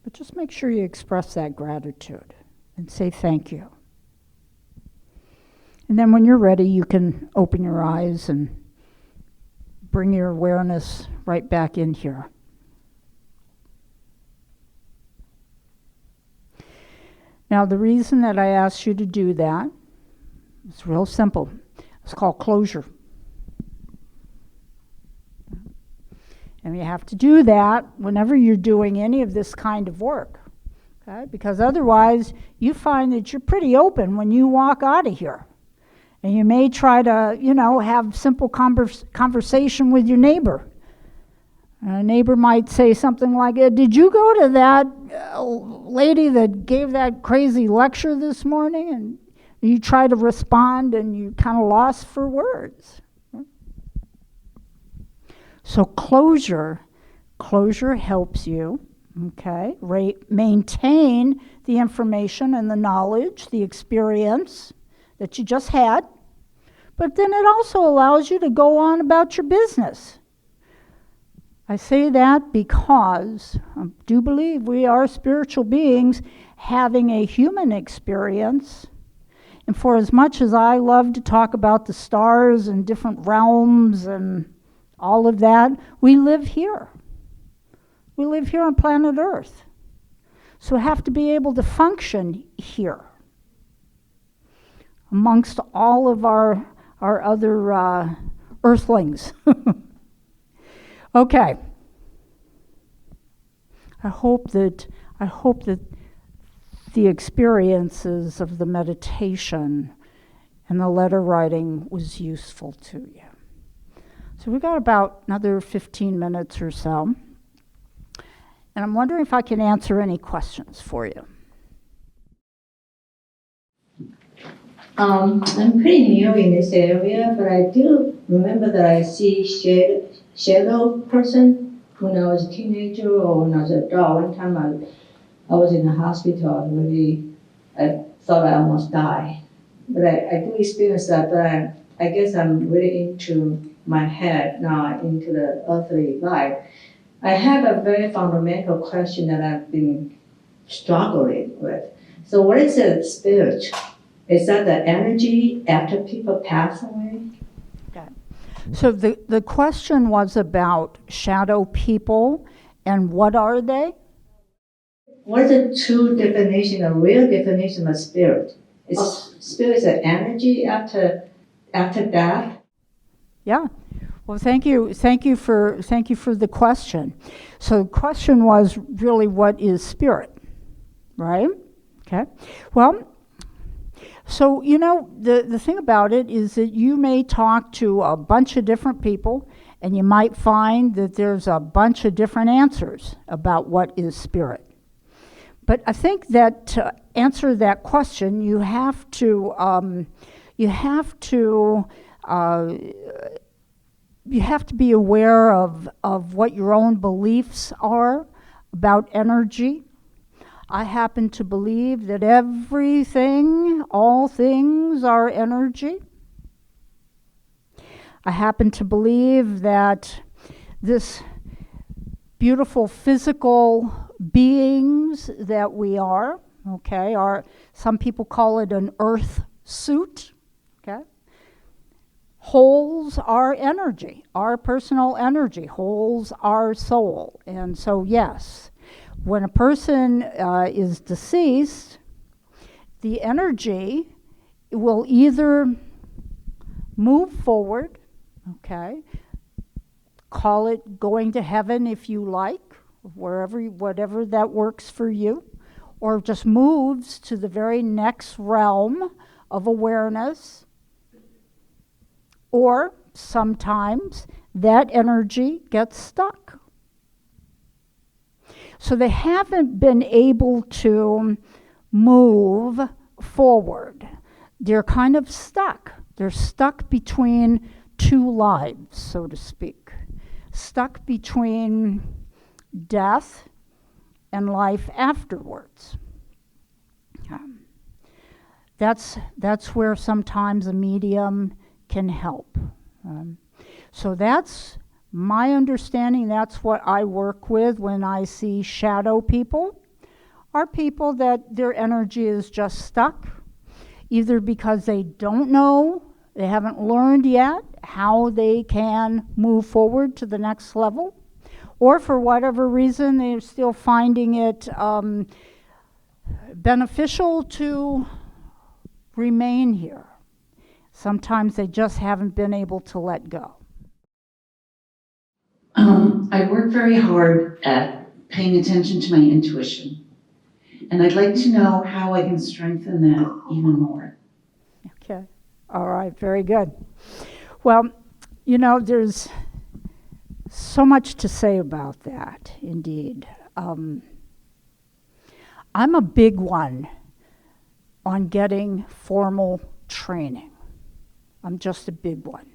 But just make sure you express that gratitude and say thank you. And then when you're ready, you can open your eyes and bring your awareness right back in here. Now, the reason that I asked you to do that is real simple. It's called closure. And you have to do that whenever you're doing any of this kind of work. Okay? Because otherwise, you find that you're pretty open when you walk out of here. And you may try to, have simple conversation with your neighbor. A neighbor might say something like, did you go to that lady that gave that crazy lecture this morning? And You try to respond and you kind of lost for words. So closure helps you, okay, maintain the information and the knowledge, the experience that you just had, but then it also allows you to go on about your business. I say that because I do believe we are spiritual beings having a human experience. And for as much as I love to talk about the stars and different realms and all of that, we live here. We live here on planet Earth. So we have to be able to function here amongst all of our other earthlings. Okay. I hope that the experiences of the meditation and the letter writing was useful to you. So we got about another 15 minutes or so. And I'm wondering if I can answer any questions for you. I'm pretty new in this area, but I do remember that I see shadow person when I was a teenager or when I was an adult. One time I was in the hospital. I thought I almost died. But I do experience that, but I guess I'm really into my head now, into the earthly life. I have a very fundamental question that I've been struggling with. So what is the spirit? Is that the energy after people pass away? Okay. So the question was about shadow people, and what are they? What is the true definition, a real definition of spirit? Is spirit an energy after death? Yeah. Well, thank you for the question. So the question was really, what is spirit, right? Okay. Well, so the thing about it is that you may talk to a bunch of different people, and you might find that there's a bunch of different answers about what is spirit. But I think that to answer that question, you have to be aware of what your own beliefs are about energy. I happen to believe that all things are energy. I happen to believe that this beautiful physical beings that we are, okay, some people call it an earth suit, okay, holds our energy, our personal energy, holds our soul. And so, yes, when a person is deceased, the energy will either move forward, okay, call it going to heaven if you like, whatever that works for you, or just moves to the very next realm of awareness, or sometimes that energy gets stuck. So they haven't been able to move forward. They're kind of stuck. They're stuck between two lives, so to speak. Stuck between death and life afterwards. That's where sometimes a medium can help. So that's my understanding. That's what I work with when I see shadow people, are people that their energy is just stuck, either because they don't know, they haven't learned yet how they can move forward to the next level, or for whatever reason they're still finding it beneficial to remain here. Sometimes they just haven't been able to let go. I work very hard at paying attention to my intuition, and I'd like to know how I can strengthen that even more. Okay. All right. Very good. Well, there's so much to say about that, indeed. I'm a big one on getting formal training. I'm just a big one.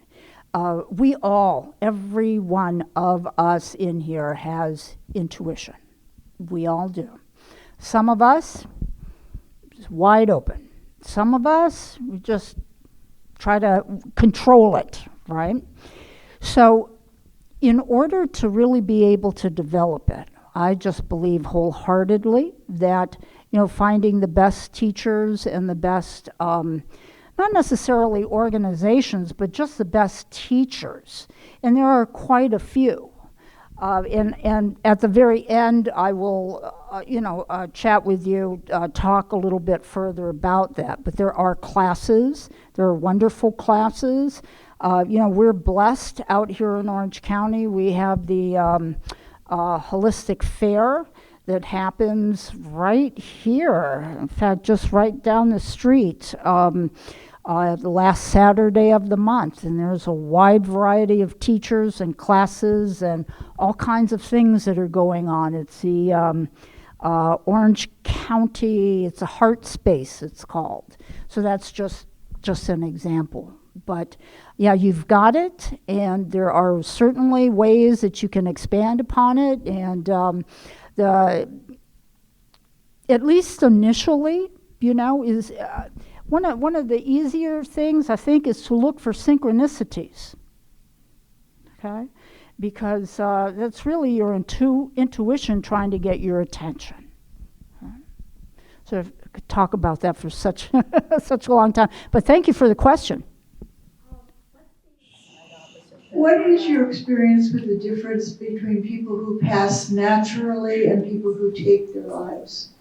Every one of us in here has intuition. We all do. Some of us, it's wide open. Some of us, we just try to control it, right? So in order to really be able to develop it, I just believe wholeheartedly that, finding the best teachers and the best, not necessarily organizations, but just the best teachers. And there are quite a few. And at the very end, I will, chat with you, talk a little bit further about that. But there are classes. There are wonderful classes. We're blessed out here in Orange County. We have the Holistic Fair that happens right here. In fact, just right down the street. The last Saturday of the month, and there's a wide variety of teachers and classes and all kinds of things that are going on. It's the Orange County, it's a Heart Space, it's called. So that's just an example. But yeah, you've got it, and there are certainly ways that you can expand upon it, and at least initially, is one of the easier things, I think, is to look for synchronicities, okay? Because that's really your intuition trying to get your attention. Okay? So I could talk about that for such such a long time. But thank you for the question. What is your experience with the difference between people who pass naturally and people who take their lives?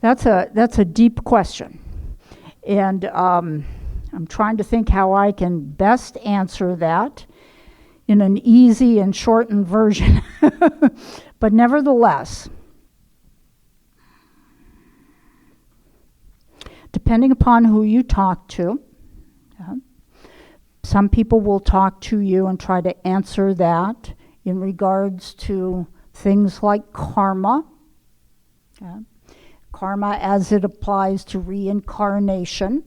That's a deep question, and I'm trying to think how I can best answer that in an easy and shortened version. But nevertheless, depending upon who you talk to, some people will talk to you and try to answer that in regards to things like karma. Karma as it applies to reincarnation.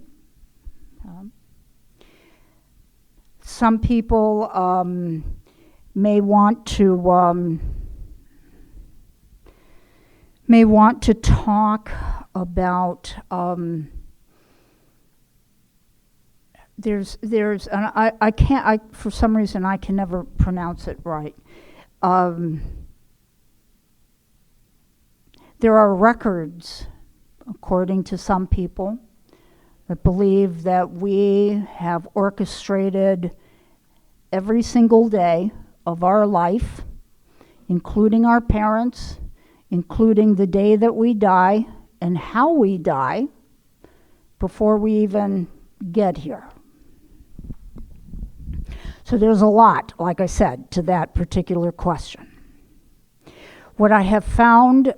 Some people may want to talk about there's and I can't for some reason I can never pronounce it right. There are records, according to some people, that believe that we have orchestrated every single day of our life, including our parents, including the day that we die and how we die, before we even get here. So there's a lot, like I said, to that particular question. What I have found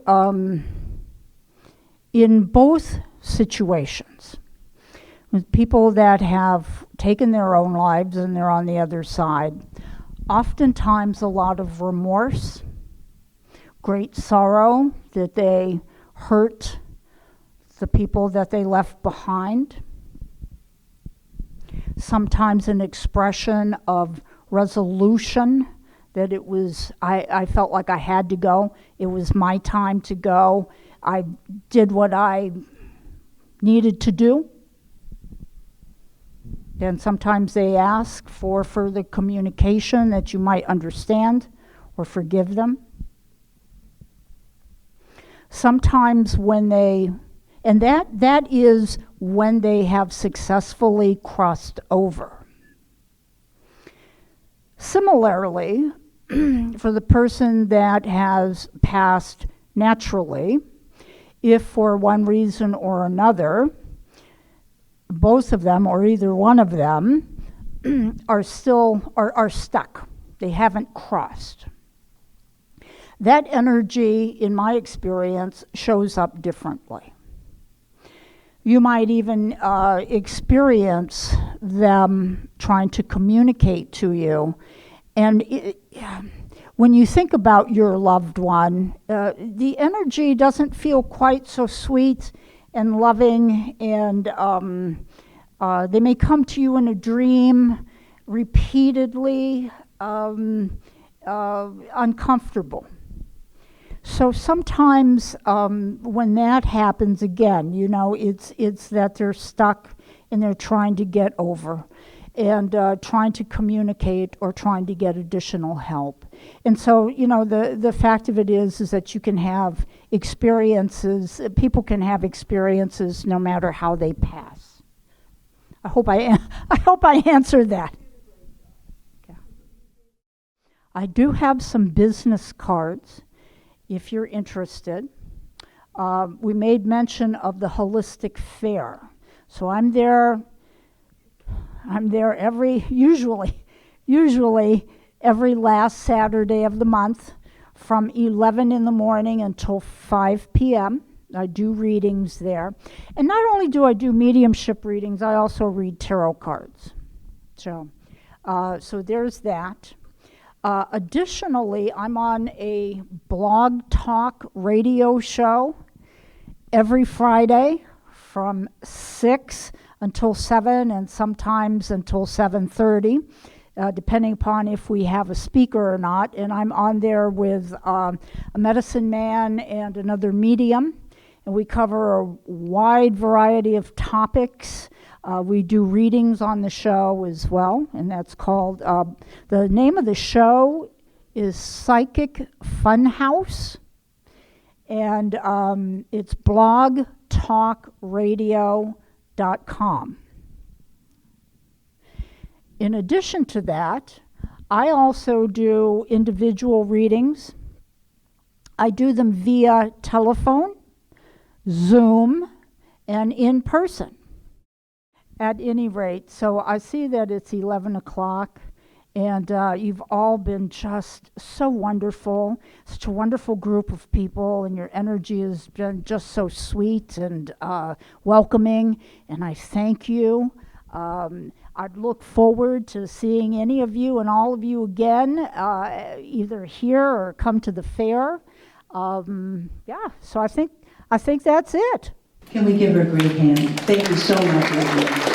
in both situations, with people that have taken their own lives and they're on the other side, oftentimes a lot of remorse, great sorrow that they hurt the people that they left behind, sometimes an expression of resolution, that it was, I felt like I had to go. It was my time to go. I did what I needed to do. And sometimes they ask for further communication that you might understand or forgive them. Sometimes when and that is when they have successfully crossed over. Similarly, for the person that has passed naturally, if for one reason or another, both of them or either one of them are stuck, they haven't crossed. That energy, in my experience, shows up differently. You might even experience them trying to communicate to you. And when you think about your loved one, the energy doesn't feel quite so sweet and loving, and they may come to you in a dream repeatedly, uncomfortable. So sometimes when that happens again, it's that they're stuck and they're trying to get over and trying to communicate or trying to get additional help. And so, the fact of it is that you can have experiences, people can have experiences no matter how they pass. I hope I answered that. Yeah. I do have some business cards if you're interested. We made mention of the Holistic Fair. So I'm there usually every last Saturday of the month from 11 in the morning until 5 p.m. I do readings there. And not only do I do mediumship readings, I also read tarot cards. So there's that. Additionally, I'm on a blog talk radio show every Friday from 6 until 7 and sometimes until 7:30, depending upon if we have a speaker or not. And I'm on there with a medicine man and another medium. And we cover a wide variety of topics. We do readings on the show as well, and that's called, the name of the show is Psychic Funhouse, and it's blogtalkradio.com. In addition to that, I also do individual readings. I do them via telephone, Zoom, and in person. At any rate, so I see that it's 11 o'clock, and you've all been just so wonderful, such a wonderful group of people, and your energy has been just so sweet and welcoming, and I thank you. I'd look forward to seeing any of you and all of you again, either here or come to the fair. So I think that's it. Can we give her a great hand? Thank you so much, Adrienne.